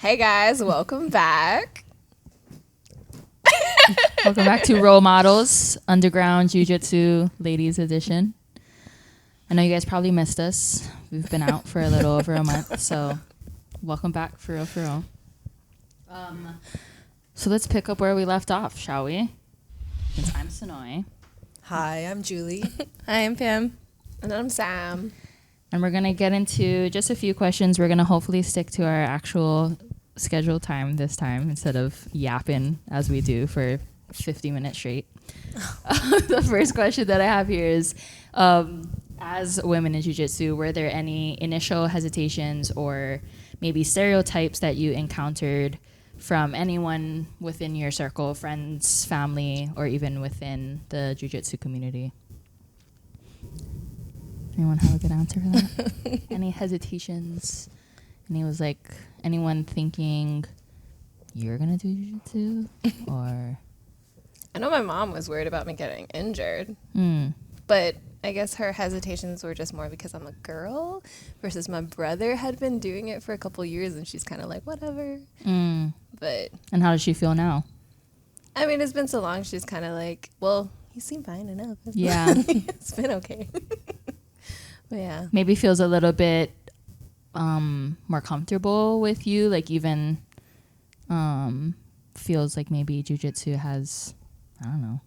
Hey guys, welcome back. Welcome back to Role Models, Underground Jiu-Jitsu Ladies Edition. I know you guys probably missed us. We've been out for a little over a month, so welcome back for real, for real. So let's pick up where we left off, shall we? Since I'm Sonoy. Hi, I'm Julie. Hi, I'm Pam. And I'm Sam. And we're going to get into just a few questions. We're going to hopefully stick to our actual scheduled time this time instead of yapping as we do for 50 minutes straight. The first question that I have here is, as women in jiu-jitsu, were there any initial hesitations or maybe stereotypes that you encountered from anyone within your circle, friends, family, or even within the jiu-jitsu community? Anyone have a good answer for that? Any hesitations? Anyone thinking you're gonna do jiu-jitsu? Or I know my mom was worried about me getting injured, mm. but I guess her hesitations were just more because I'm a girl versus my brother had been doing it for a couple years and she's kind of like, whatever. But And how does she feel now? I mean, it's been so long. She's kind of like, well, you seem fine enough. Yeah. It's been okay. But yeah. Maybe feels a little bit more comfortable with you, like even feels like maybe jiu-jitsu has, I don't know.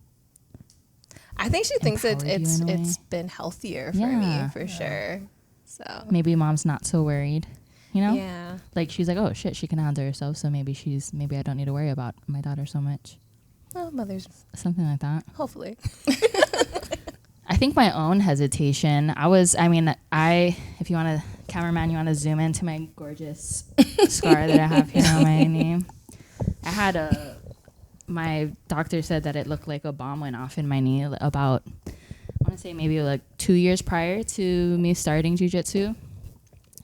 I think she thinks Empowered you in a way. it's been healthier for Yeah. me, for sure. So Maybe mom's not so worried, you know? yeah. Like she's like, oh shit, she can handle herself, so maybe I don't need to worry about my daughter so much. Well, mother's Something like that. hopefully. I think my own hesitation, if you want to, cameraman, you want to zoom into my gorgeous scar that I have here on my knee. My doctor said that it looked like a bomb went off in my knee about, I want to say maybe like 2 years prior to me starting jiu-jitsu.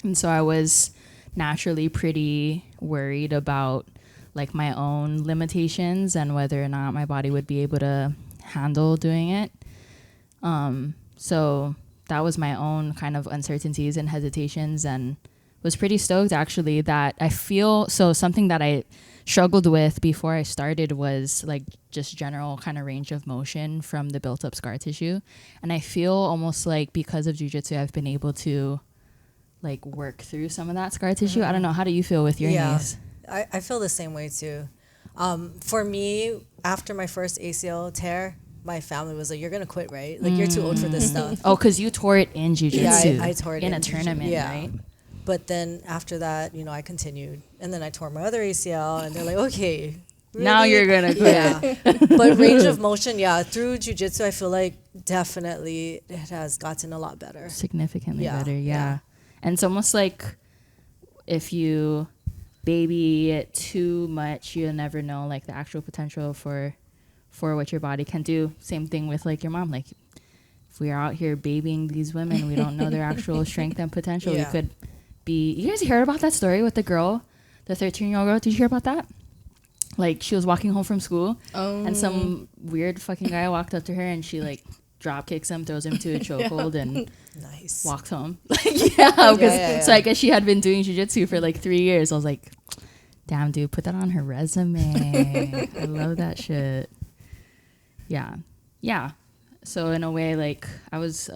And so I was naturally pretty worried about like my own limitations and whether or not my body would be able to handle doing it. So that was my own kind of uncertainties and hesitations, and was pretty stoked actually that I feel, so something that I struggled with before I started was like just general kind of range of motion from the built up scar tissue. And I feel almost like because of jiu-jitsu, I've been able to like work through some of that scar tissue. I don't know. How do you feel with your knees? I feel the same way too. For me, after my first ACL tear, my family was like, "You're gonna quit, right? Like you're too old for this stuff." Oh, because you tore it in jiu-jitsu. Yeah, I tore it in a jiu-jitsu. tournament, Yeah. right? But then after that, I continued, and then I tore my other ACL, and they're like, "Okay, Now really?" you're gonna quit. Yeah. But range of motion, through jiu-jitsu, I feel like definitely it has gotten a lot better. Significantly Yeah, better, yeah. yeah. And it's almost like if you baby it too much, you'll never know like the actual potential for what your body can do. Same thing with like your mom. Like if we are out here babying these women, we don't know their actual strength and potential. Yeah. We could be. You guys heard about that story with the girl, the 13-year-old girl? Did you hear about that? Like she was walking home from school, and some weird fucking guy walked up to her, and she like drop kicks him, throws him to a chokehold, and Nice. walks home. So I guess she had been doing jiu-jitsu for like 3 years. I was like, damn, dude, put that on her resume. I love that shit. Yeah. So in a way, like I was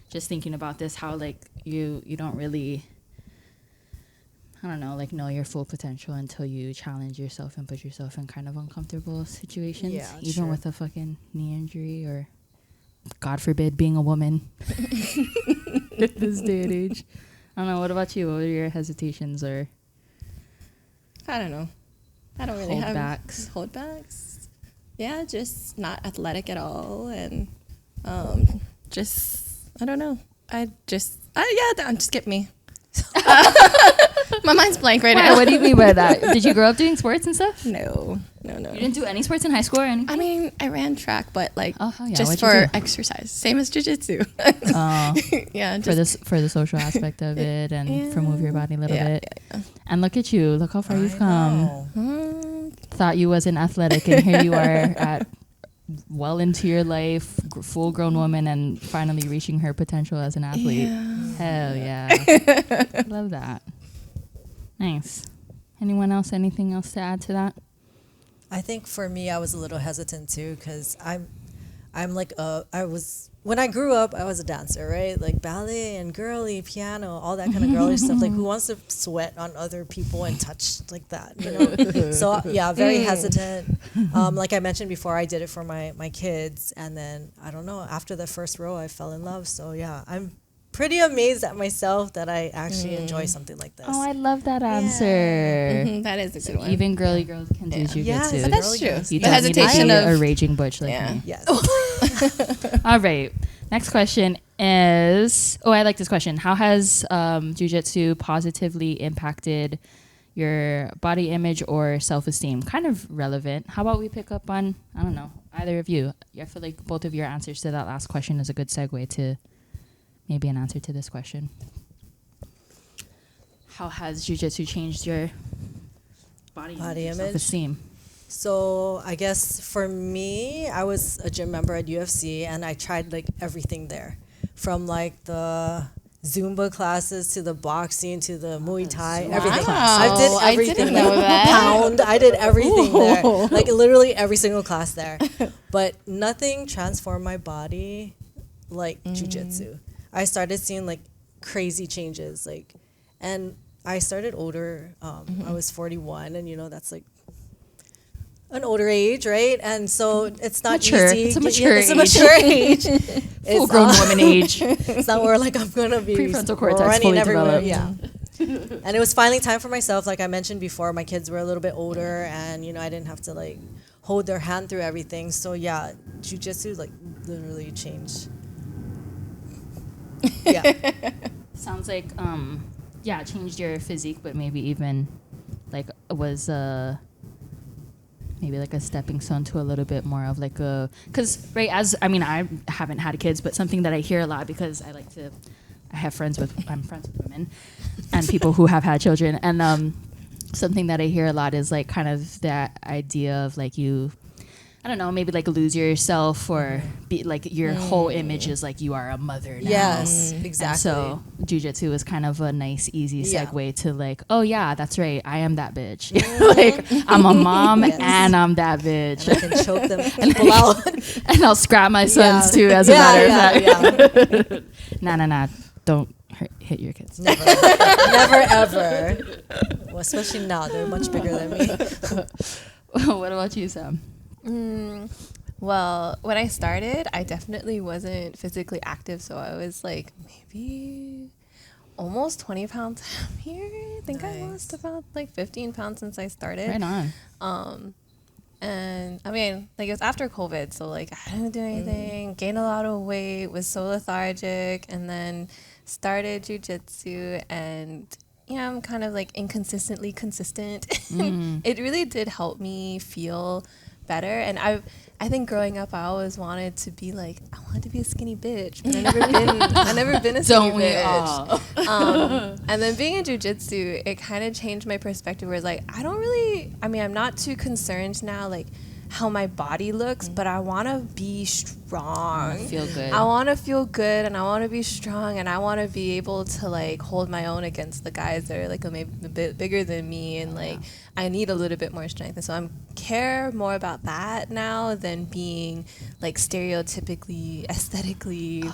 just thinking about this, how like you don't really, I don't know, like know your full potential until you challenge yourself and put yourself in kind of uncomfortable situations. Yeah, even sure. with a fucking knee injury or, God forbid, being a woman at this day and age. I don't know. What about you? What were your hesitations or I don't know. I don't really have holdbacks? holdbacks. Yeah, just not athletic at all, and just I don't know. Skip me. My mind's blank right now. What do you mean by that? Did you grow up doing sports and stuff? No. You didn't do any sports in high school or anything? I mean, I ran track, but like Oh, hell yeah. just What'd you for do? exercise, same as jiu-jitsu. Oh, Yeah, just for the social aspect of it and for move your body a little bit. Yeah. And look at you. Look how far you've I come. know. Thought you wasn't athletic, and here you are at well into your life, full grown woman, and finally reaching her potential as an athlete. Yeah. Hell yeah. Love that. Nice. Anyone else? Anything else to add to that? I think for me, I was a little hesitant too because I'm like when I grew up, I was a dancer, right? Like ballet and girly, piano, all that kind of girly stuff. Like who wants to sweat on other people and touch like that, you know? So yeah, very hesitant. Like I mentioned before, I did it for my kids, and then I don't know. After the first row, I fell in love. So yeah, I'm pretty amazed at myself that I actually enjoy something like this. Oh, I love that answer. That is a good one. Even girly girls can do jujitsu. Yes, But that's Girly true. girls. You The don't need to hesitation be of a raging butch like Yeah. me. Yes. All right. Next question is, I like this question. How has jujitsu positively impacted your body image or self-esteem? Kind of relevant. How about we pick up on, I don't know, either of you. I feel like both of your answers to that last question is a good segue to maybe an answer to this question. How has jujitsu changed your body image, image? self-esteem? So I guess for me, I was a gym member at UFC, and I tried like everything there, from like the Zumba classes to the boxing to the Muay Thai, everything. I did I everything didn't there. know that. Pound, I did everything there, like literally every single class there. But nothing transformed my body like jujitsu. I started seeing like crazy changes, like, and I started older. I was 41, and you know that's like an older age, right? And so it's not Mature. easy. It's a mature It's a mature age. Full-grown woman age. It's not where like I'm gonna be Prefrontal cortex running fully everywhere. developed. Yeah. And it was finally time for myself. Like I mentioned before, my kids were a little bit older, and you know I didn't have to like hold their hand through everything. So yeah, jujitsu like literally changed. Yeah. Sounds like it changed your physique, but maybe even like was maybe like a stepping stone to a little bit more of like a, because right, as I mean, I haven't had kids, but something that I hear a lot because I'm friends with women and people who have had children, and something that I hear a lot is like kind of that idea of like you, I don't know, maybe like lose yourself or be like your whole image is like you are a mother now. Yes, exactly. And so jujitsu is kind of a nice, easy Yeah. segue to like, oh yeah, that's right, I am that bitch. Like I'm a mom and I'm that bitch, And I can choke them people out. and I'll scrap my sons Yeah. too. As a matter of fact, Yeah. nah, don't hit your kids. Never, never ever. Well, especially now, they're much bigger than me. What about you, Sam? Well, when I started, I definitely wasn't physically active, so I was like maybe almost 20 pounds heavier. I think I lost about like 15 pounds since I started. Right on. And I mean, like it was after COVID, so like I didn't do anything, gained a lot of weight, was so lethargic, and then started jujitsu, and yeah, I'm kind of like inconsistently consistent. It really did help me feel better, and I think growing up I always wanted to be like, I wanted to be a skinny bitch, but I never been a skinny Don't we bitch. all? And then being in jujitsu, it kind of changed my perspective. Where it's like, I'm not too concerned now, like how my body looks, but I want to be strong. Feel good. I want to feel good, and I want to be strong, and I want to be able to like hold my own against the guys that are like maybe a bit bigger than me, and like I need a little bit more strength. And so I care more about that now than being like stereotypically, aesthetically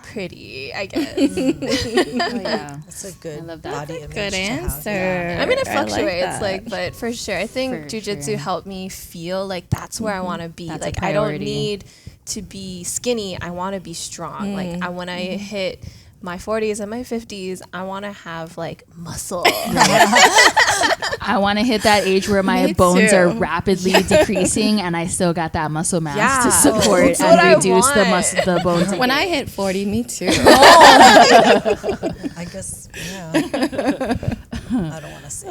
pretty, I guess. Oh, yeah. That's a good I love that. body image. Good to have. answer. Yeah. I mean, it I like fluctuates, that. like, but for sure, I think For jujitsu sure. helped me feel like that's where I want to be. That's a Like, I don't priority. need to be skinny. I want to be strong. Like, when I hit my 40s and my 50s, I want to have like muscle. I want to hit that age where my Me bones too. are rapidly decreasing, and I still got that muscle mass Yeah. to support That's what I and reduce the want. the bones. When I hit 40, me too. I guess, yeah. I don't want to say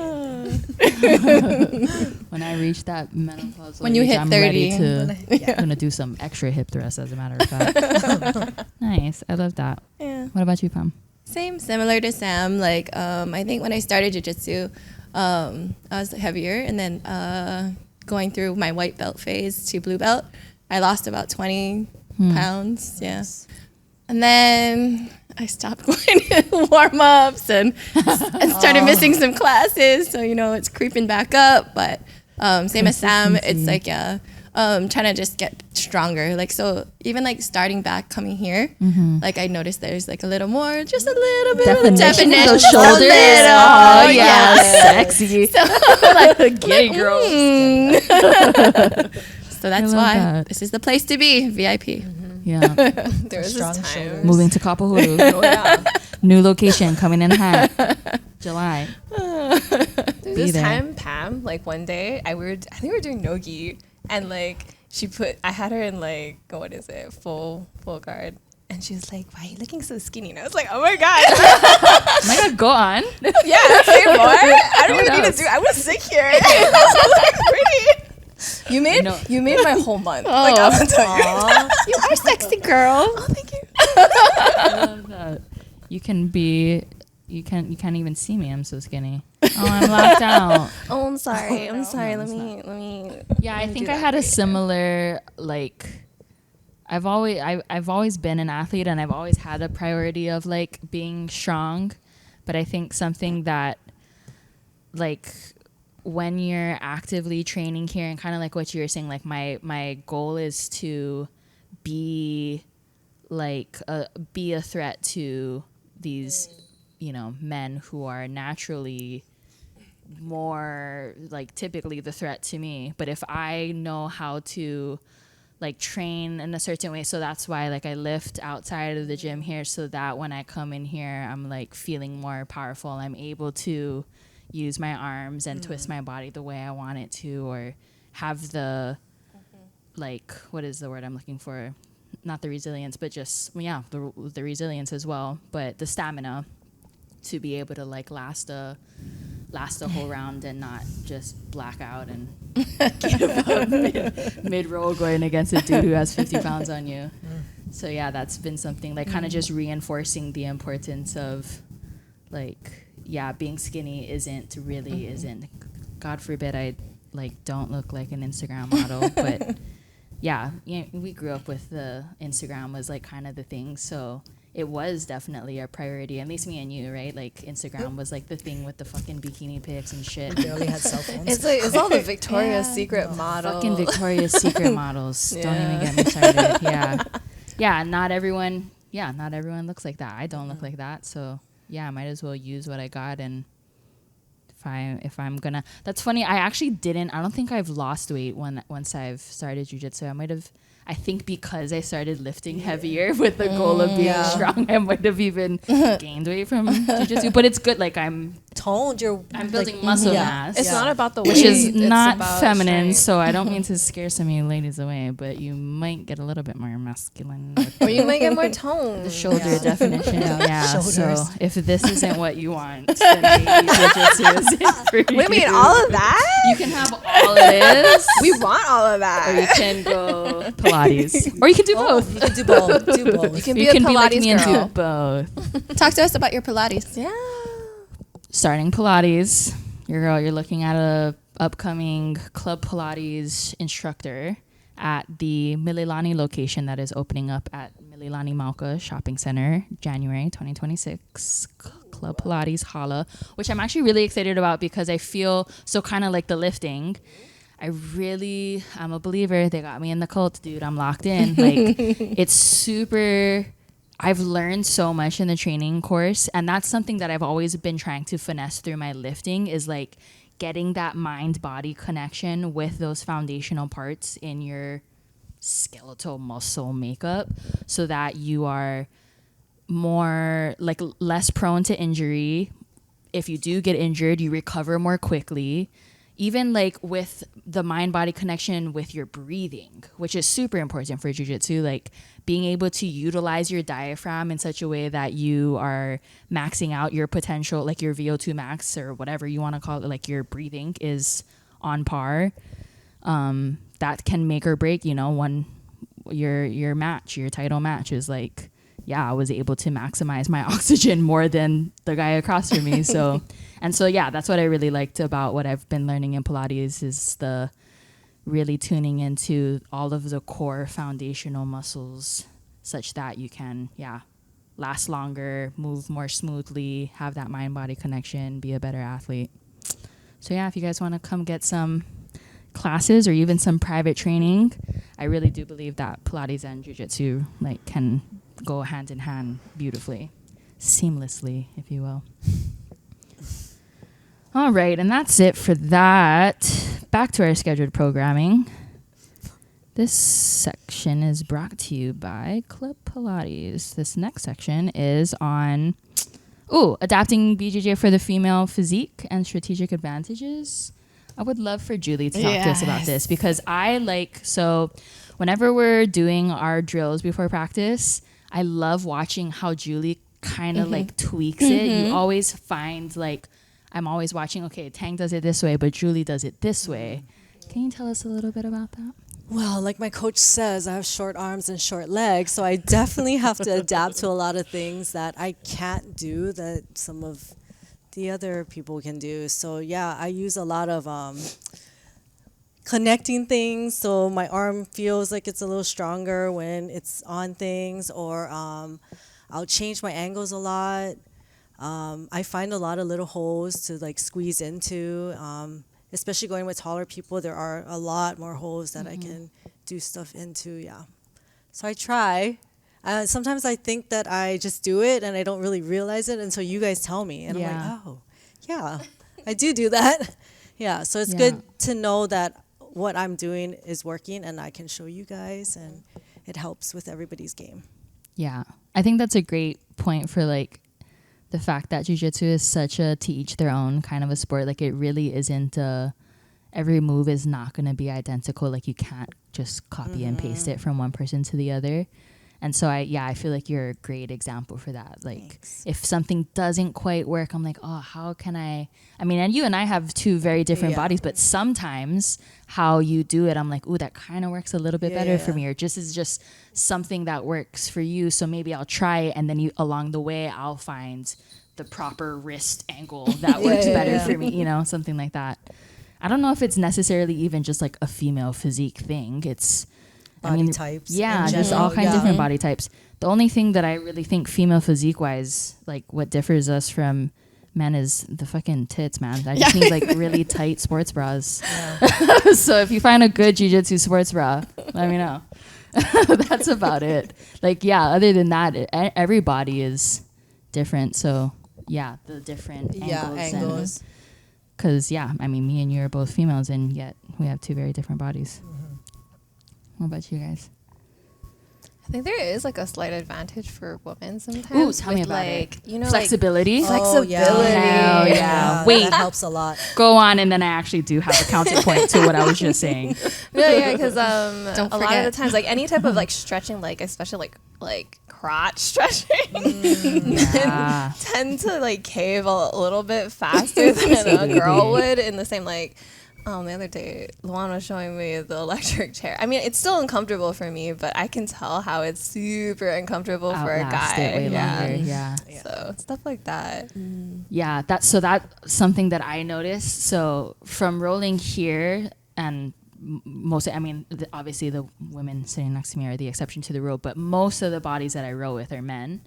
it. When I reach that menopausal When you age, hit I'm 30. ready to. Yeah. I'm gonna do some extra hip thrusts, as a matter of fact. Nice, I love that. Yeah. What about you, Pam? Same, similar to Sam. Like, I think when I started jujitsu, I was heavier, and then going through my white belt phase to blue belt, I lost about 20 pounds. Yeah. And then I stopped going to warm ups and started missing some classes. So, it's creeping back up. But same as Sam, it's like, trying to just get stronger. Like, so even like starting back coming here, like I noticed there's like just a little bit of a definition. Those Just a shoulders. little. Oh, yeah. Yes. Sexy. So, like gay girls. So that's I love why that. this is the place to be, VIP. Yeah. There was Strong this time. shoulders. Moving to Kapahulu. Oh, yeah. New location coming in hot. July. There's Be this there. time, Pam, like one day, I think we were doing nogi, and like I had her in like, what is it, full guard, and she was like, "Why are you looking so skinny?" And I was like, "Oh my god, Oh my God, go on. yeah, say more. I don't What even need else? to do. I was sick here. I was like, pretty. You know. made my whole month. Like, I'm gonna tell you. Aw. You are sexy, girl. Oh, thank you. I love that. You can't even see me. I'm so skinny. Oh, I'm locked out. Oh, I'm sorry. I'm no. sorry. No, let it's me. Yeah, I Let me think do I that had for a you. similar like. I've always been an athlete, and I've always had a priority of like being strong, but I think something that like when you're actively training here and kind of like what you were saying, like my goal is to be be a threat to these men who are naturally more like typically the threat to me. But if I know how to like train in a certain way, so that's why like I lift outside of the gym here, so that when I come in here I'm like feeling more powerful. I'm able to use my arms and twist my body the way I want it to, or have the like, what is the word I'm looking for? Not the resilience, but just the resilience as well, but the stamina to be able to like last a whole round and not just black out and give up mid roll going against a dude who has 50 pounds on you. So yeah, that's been something like kind of just reinforcing the importance of like, yeah, being skinny isn't, God forbid I like don't look like an Instagram model, but yeah, we grew up with the Instagram was like kind of the thing, so it was definitely a priority. At least me and you, right? Like Instagram was like the thing with the fucking bikini pics and shit. We barely had cell phones. It's all the Victoria's Secret model. Fucking Victoria's Secret models. Don't even Yeah. get me started. Yeah. Not everyone looks like that. I don't look like that. So yeah, I might as well use what I got. And if I'm gonna, that's funny. I don't think I've lost weight once I've started jujitsu. I think because I started lifting heavier with the goal of being strong, I might have even gained weight from jujitsu. But it's good. Like I'm Toned. building muscle yeah. mass. It's not about the weight. Which is it's not about feminine, strength. so I don't mean to scare some of you ladies away, but you might get a little bit more masculine with Or you might get more tone. the shoulder Yeah. definition. Yeah. So Shoulders. if this isn't what you want, then maybe jiu-jitsu isn't for you. Wait, mean all of that? You can have all of this, We want all of or you that. can go Pilates, or you can do both. You can do both. Do both. You can You be a can be like Pilates me and girl. do both. Talk to us about your Pilates. Yeah. Starting Pilates, you're looking at a upcoming Club Pilates instructor at the Mililani location that is opening up at Mililani Mauka Shopping Center, January 2026. Club Pilates Hala, which I'm actually really excited about because I feel so kind of like the lifting. I'm a believer. They got me in the cult, dude. I'm locked in. Like, it's super. I've learned so much in the training course, and that's something that I've always been trying to finesse through my lifting is like getting that mind-body connection with those foundational parts in your skeletal muscle makeup so that you are more like less prone to injury. If you do get injured, you recover more quickly. Even like with the mind-body connection with your breathing, which is super important for jiu-jitsu, like being able to utilize your diaphragm in such a way that you are maxing out your potential, like your VO2 max or whatever you want to call it, like your breathing is on par. That can make or break, your title match is like, I was able to maximize my oxygen more than the guy across from me. So, that's what I really liked about what I've been learning in Pilates is the really tuning into all of the core foundational muscles such that you can, last longer, move more smoothly, have that mind-body connection, be a better athlete. So yeah, if you guys want to come get some classes or even some private training, I really do believe that Pilates and Jiu-Jitsu like can go hand in hand beautifully, seamlessly, if you will. All right, and that's it for that. Back to our scheduled programming. This section is brought to you by Club Pilates. This next section is on adapting BJJ for the female physique and strategic advantages. I would love for Julie to talk to us about this because so whenever we're doing our drills before practice, I love watching how Julie kind of like tweaks it. You always find I'm always watching, okay, Tang does it this way, but Julie does it this way. Can you tell us a little bit about that? Well, like my coach says, I have short arms and short legs, so I definitely have to adapt to a lot of things that I can't do that some of the other people can do. So yeah, I use a lot of connecting things, so my arm feels like it's a little stronger when it's on things, or I'll change my angles a lot. I find a lot of little holes to like squeeze into. Especially going with taller people, there are a lot more holes that I can do stuff into, yeah. So I try. Sometimes I think that I just do it and I don't really realize it until you guys tell me. And I'm like, oh, yeah, I do that. Yeah, so it's good to know that what I'm doing is working and I can show you guys, and it helps with everybody's game. Yeah, I think that's a great point for the fact that jiu-jitsu is such a to each their own kind of a sport. Like it really isn't every move is not going to be identical. Like you can't just copy and paste it from one person to the other. And so I feel like you're a great example for that. Like Thanks. if something doesn't quite work, I'm like, oh, how can I mean, and you and I have two very different bodies, but sometimes how you do it, I'm like, ooh, that kind of works a little bit better for me, or just is just something that works for you. So maybe I'll try it, and then along the way, I'll find the proper wrist angle that works better for me, something like that. I don't know if it's necessarily even just like a female physique thing. It's Body types. Yeah, there's all kinds of different body types. The only thing that I really think female physique wise, like what differs us from men, is the fucking tits, man. I just need like really tight sports bras. Yeah. So if you find a good jiu-jitsu sports bra, let me know. That's about it. Like, yeah, other than that, every body is different. So yeah, the different angles. Because I mean, me and you are both females, and yet we have two very different bodies. What about you guys? I think there is like a slight advantage for women sometimes. Ooh, tell me about it. Flexibility. Flexibility. Hell yeah. Wait, that helps a lot. Go on, and then I actually do have a counterpoint to what I was just saying. Yeah, because a Don't lot of forget. the times, like any type of like stretching, like especially like crotch stretching, men tend to like cave a little bit faster than a girl would. In the same the other day, Luan was showing me the electric chair. I mean, it's still uncomfortable for me, but I can tell how it's super uncomfortable for a Outlast guy. it way longer, yeah. So stuff like that. Yeah, that's something that I noticed. So from rolling here, and mostly, I mean, obviously the women sitting next to me are the exception to the rule, but most of the bodies that I row with are men.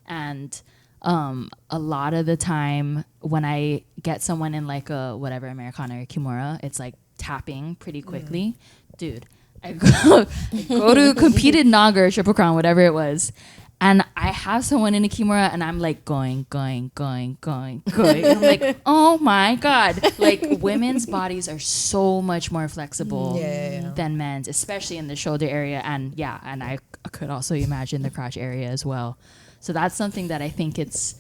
And a lot of the time when I get someone in like a whatever Americana or Kimura, it's like tapping pretty quickly. Dude, I go to competed Naga or Triple Crown, whatever it was, and I have someone in a Kimura, and I'm like going. And I'm like, oh my God. Like women's bodies are so much more flexible than men's, especially in the shoulder area. And I could also imagine the crotch area as well. So that's something that I think it's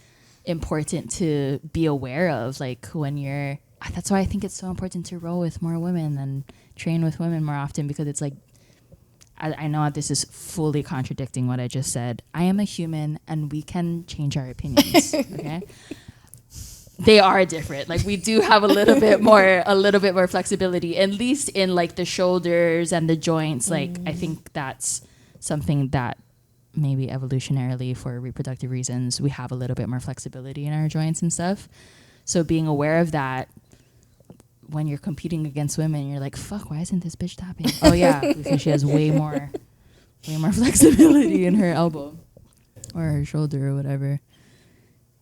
important to be aware of. Like that's why I think it's so important to roll with more women and train with women more often, because it's like, I know this is fully contradicting what I just said. I am a human and we can change our opinions, okay? They are different. Like we do have a little bit more flexibility, at least in like the shoulders and the joints. Like I think that's something that maybe evolutionarily for reproductive reasons, we have a little bit more flexibility in our joints and stuff. So being aware of that when you're competing against women, you're like, fuck, why isn't this bitch tapping? Oh yeah, because she has way more flexibility in her elbow. or her shoulder or whatever.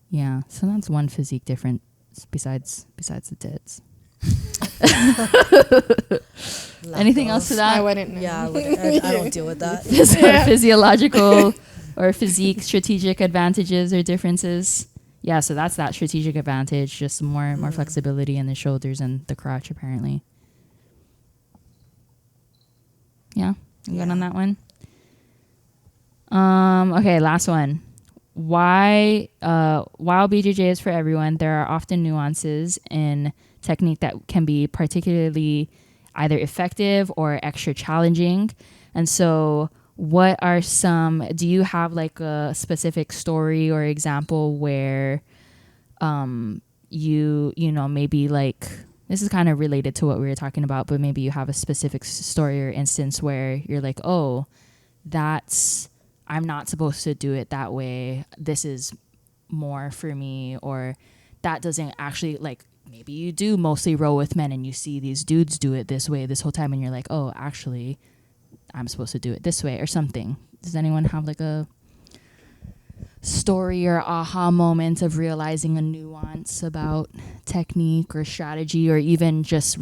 Yeah, so that's one physique difference besides the tits. Anything else to that? I wouldn't know. Yeah, I don't deal with that. Physiological or physique strategic advantages or differences. Yeah, so that's that strategic advantage, just more flexibility in the shoulders and the crotch apparently. Yeah, you good on that one? Okay, last one. Why while BJJ is for everyone, there are often nuances in technique that can be particularly either effective or extra challenging. And so what are some, do you have like a specific story or example where you know, maybe like, this is kind of related to what we were talking about, but maybe you have a specific story or instance where you're like, oh, I'm not supposed to do it that way. This is more for me, or that doesn't actually, like, maybe you do mostly row with men and you see these dudes do it this way this whole time and you're like, oh, actually, I'm supposed to do it this way or something. Does anyone have like a story or aha moment of realizing a nuance about technique or strategy or even just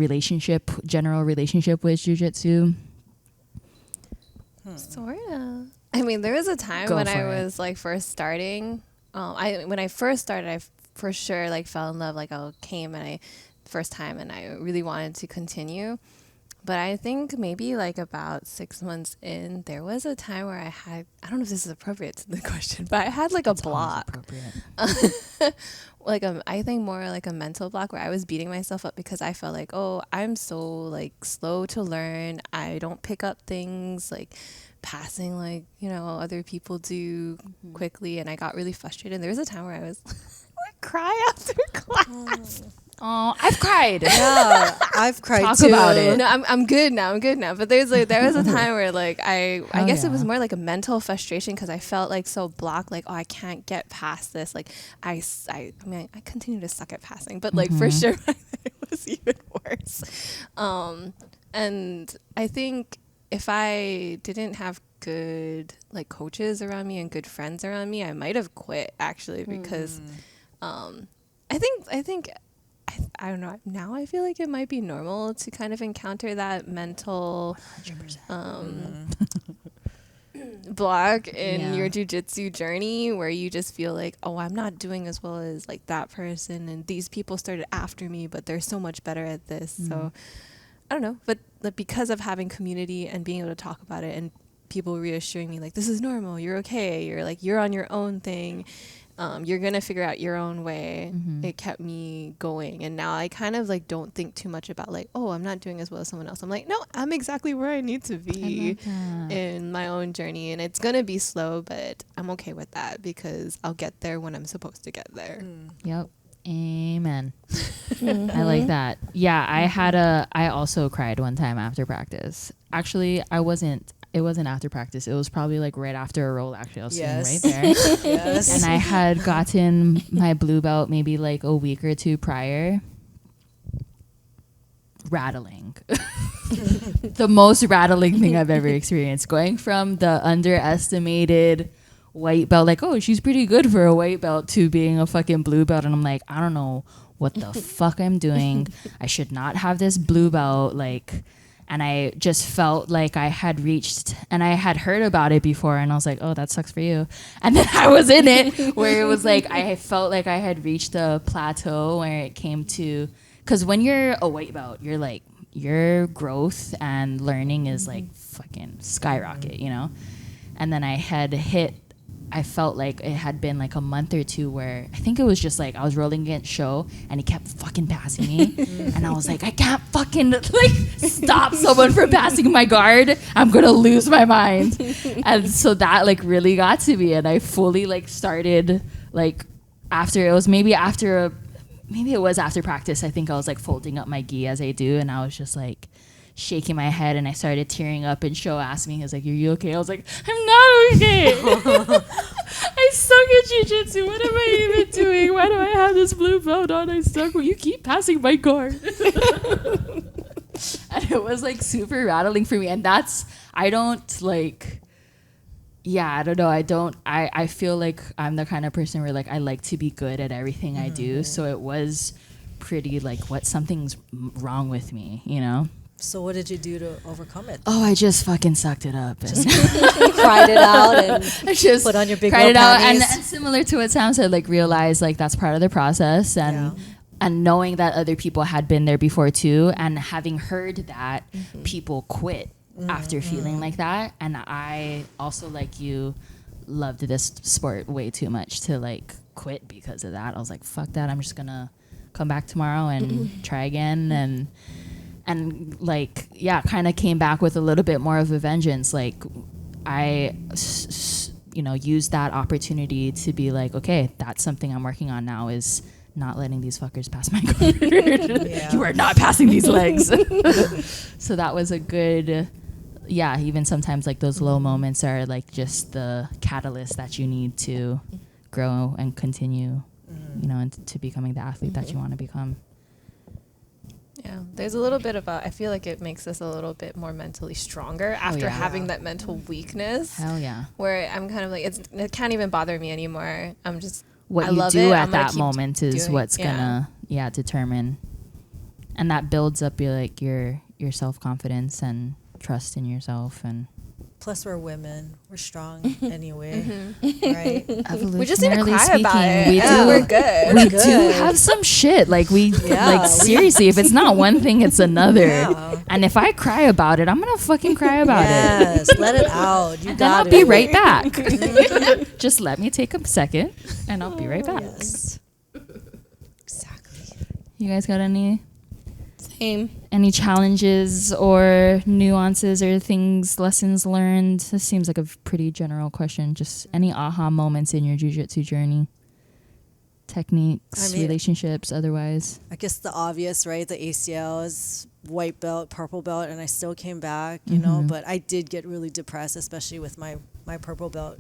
general relationship with jiu-jitsu? Sorta. I mean, there was a time when I was like first starting. When I first started, I for sure like fell in love. Like I came and I really wanted to continue. But I think maybe like about 6 months in, there was a time where I don't know if this is appropriate to the question, but I had like a block. I think more like a mental block where I was beating myself up because I felt like, oh, I'm so like slow to learn. I don't pick up things like passing like, you know, other people do quickly. And I got really frustrated. And there was a time where I was like cry after class. Oh, I've cried. Yeah, I've cried Talk too. about it. No, I'm good now. But there was a time where like I guess it was more like a mental frustration because I felt like so blocked. Like, oh, I can't get past this. Like I mean, I continue to suck at passing, but like for sure it was even worse. And I think if I didn't have good like coaches around me and good friends around me, I might have quit actually because I think I don't know. Now I feel like it might be normal to kind of encounter that mental block in your jiu-jitsu journey where you just feel like, oh, I'm not doing as well as like that person and these people started after me, but they're so much better at this. So I don't know. But because of having community and being able to talk about it and people reassuring me like, this is normal, you're okay, you're on your own thing. You're going to figure out your own way. It kept me going. And now I kind of like don't think too much about like, oh, I'm not doing as well as someone else. I'm like, no, I'm exactly where I need to be in my own journey. And it's going to be slow, but I'm okay with that because I'll get there when I'm supposed to get there. Yep. Amen. I like that. Yeah, I also cried one time after practice. Actually, it wasn't after practice. It was probably like right after a roll. Actually, I was sitting right there. Yes. And I had gotten my blue belt maybe like a week or two prior. Rattling. The most rattling thing I've ever experienced. Going from the underestimated white belt, like, oh, she's pretty good for a white belt, to being a fucking blue belt. And I'm like, I don't know what the fuck I'm doing. I should not have this blue belt. Like, and I just felt like I had reached, and I had heard about it before, and I was like, oh, that sucks for you. And then I was in it where it was like, I felt like I had reached a plateau where it came to, because when you're a white belt, you're like, your growth and learning is like fucking skyrocket, you know? And then I felt like it had been like a month or two where I think it was just like I was rolling against Sho and he kept fucking passing me. And I was like, I can't fucking like stop someone from passing my guard. I'm going to lose my mind. And so that like really got to me. And I fully like started like after it was after practice. I think I was like folding up my gi as I do. And I was just like shaking my head and I started tearing up, and Sho asked me, he was like, are you okay? I was like, I'm not okay. I suck at jiu-jitsu. What am I even doing? Why do I have this blue belt on? I suck. Well, you keep passing my guard. And it was like super rattling for me. And I don't like, yeah, I don't know. I feel like I'm the kind of person where like I like to be good at everything I do. So it was pretty like something's wrong with me, you know? So what did you do to overcome it? Oh, I just fucking sucked it up. And Cried it out and I just put on your big cried girl it out. And panties. similar to what Sam said, like realize like that's part of the process and knowing that other people had been there before too, and having heard that people quit after feeling like that. And I also, like you, loved this sport way too much to like quit because of that. I was like, fuck that. I'm just gonna come back tomorrow and try again. And like, yeah, kind of came back with a little bit more of a vengeance. Like I used that opportunity to be like, okay, that's something I'm working on now, is not letting these fuckers pass my guard. You are not passing these legs. So that was a good, even sometimes like those low moments are like just the catalyst that you need to grow and continue, and to becoming the athlete that you want to become. Yeah, there's a little bit about, I feel like it makes us a little bit more mentally stronger after having that mental weakness. Hell yeah. Where I'm kind of like, it can't even bother me anymore. I'm just, what you do at that moment is what's gonna determine, and that builds up your self-confidence and trust in yourself. And plus we're women, we're strong anyway, right? We just need to cry speaking, about it. we do, We're good. we do have some shit like like seriously, if it's not one thing it's another. And if I cry about it, I'm gonna fucking cry about it. Yes, let it out. You And then got I'll it. be right back. Just let me take a second and I'll be right back. Yes. Exactly. You guys got any Same. challenges or nuances or lessons learned? This seems like a pretty general question. Just any aha moments in your jiu-jitsu journey? Techniques, relationships, otherwise? I guess the obvious, right? The ACL is white belt, purple belt, and I still came back, you know, but I did get really depressed, especially with my purple belt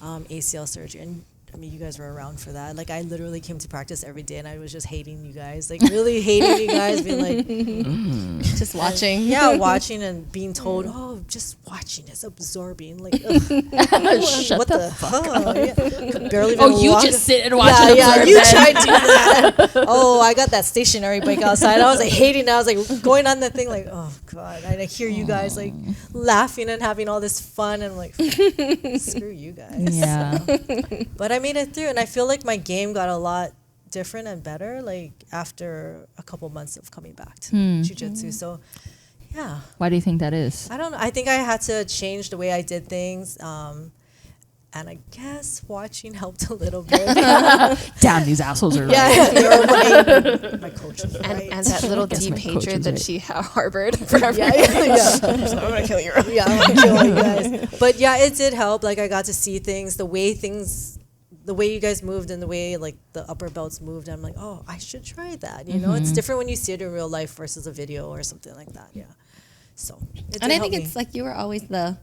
ACL surgery. And I mean, you guys were around for that. Like, I literally came to practice every day, and I was just hating you guys. Like, really hating you guys, being like... Just watching. Yeah, watching and being told, oh, just watching is absorbing. Like, ugh. Shut what the fuck up? Yeah. Could barely even Oh, you walk. just sit and watch it Yeah, absorb you then. tried to do that. Oh, I got that stationary bike outside. I was like hating it. I was like going on the thing like, oh, God. And I hear you guys like laughing and having all this fun. And I'm like, screw you guys. Yeah. But I made it through, and I feel like my game got a lot different and better like after a couple months of coming back to jiu-jitsu. So yeah, Why do you think that is? I don't know, I think I had to change the way I did things, and I guess watching helped a little bit. Damn, these assholes are right. You're right. My coach was right. And that little Guess deep my coach hatred is that right. she harbored for everyone. I'm gonna kill you. Yeah, I'm gonna kill you guys. But yeah, it did help. Like, I got to see things, the way you guys moved and the way like the upper belts moved. I'm like, oh, I should try that. You know, it's different when you see it in real life versus a video or something like that. Yeah. So, And I think it's like you were always the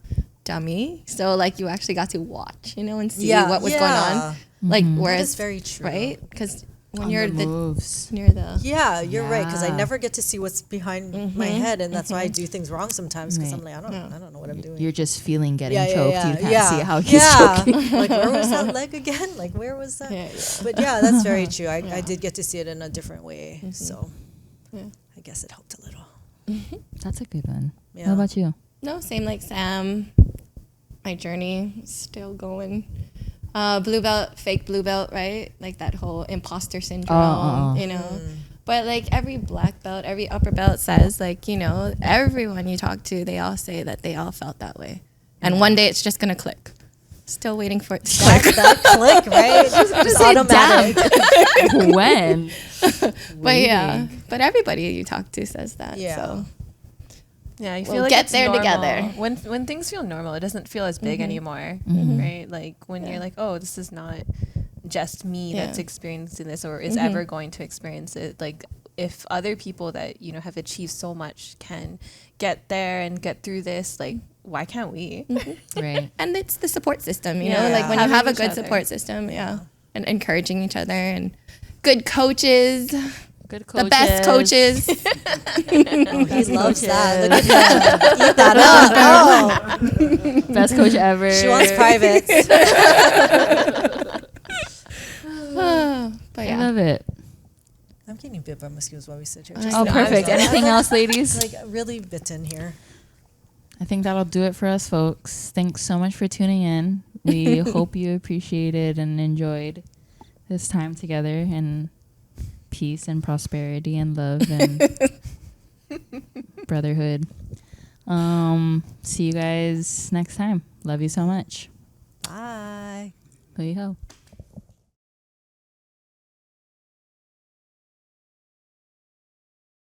dummy. So like you actually got to watch, and see what was going on. Like, that whereas, is very true. right? Because when On you're the moves. Yeah, you're right, because I Yeah. never get to see what's behind my head, and that's why I do things wrong sometimes, because I'm like, I don't know what I'm doing. You're just feeling getting Yeah, choked. yeah, You can't yeah. see how he's choking. Like, where was that leg again? Like, where was that? Yeah, yeah. But yeah, that's very true. I did get to see it in a different way, so I guess it helped a little. That's a good one. Yeah. How about you? No, same like Sam. My journey is still going. Blue belt, fake blue belt, right? Like that whole imposter syndrome, But like every black belt, every upper belt says like, everyone you talk to, they all say that they all felt that way. And one day it's just going to click. Still waiting for it to click. That click, right? Just automatic. When? But but everybody you talk to says that. Yeah. So. Yeah, you We'll feel like get it's there normal. together. When things feel normal, it doesn't feel as big anymore, right? Like when you're like, oh, this is not just me that's experiencing this or is ever going to experience it. Like if other people that have achieved so much can get there and get through this, like why can't we? Right. And it's the support system, you know, Yeah. like when you Having have a each good other. support system, and encouraging each other and good coaches. Good The best coaches. Oh, he loves that. Look at him. Eat that up. Oh, Best coach ever. she wants privates. But I yeah. love it. I'm getting bit by mosquitoes while we sit here. I Just Oh, know. perfect. I'm Anything like- else, ladies? Like really bitten here. I think that'll do it for us, folks. Thanks so much for tuning in. We hope you appreciated and enjoyed this time together, and peace and prosperity and love and brotherhood. See you guys next time. Love you so much. Bye. There you go.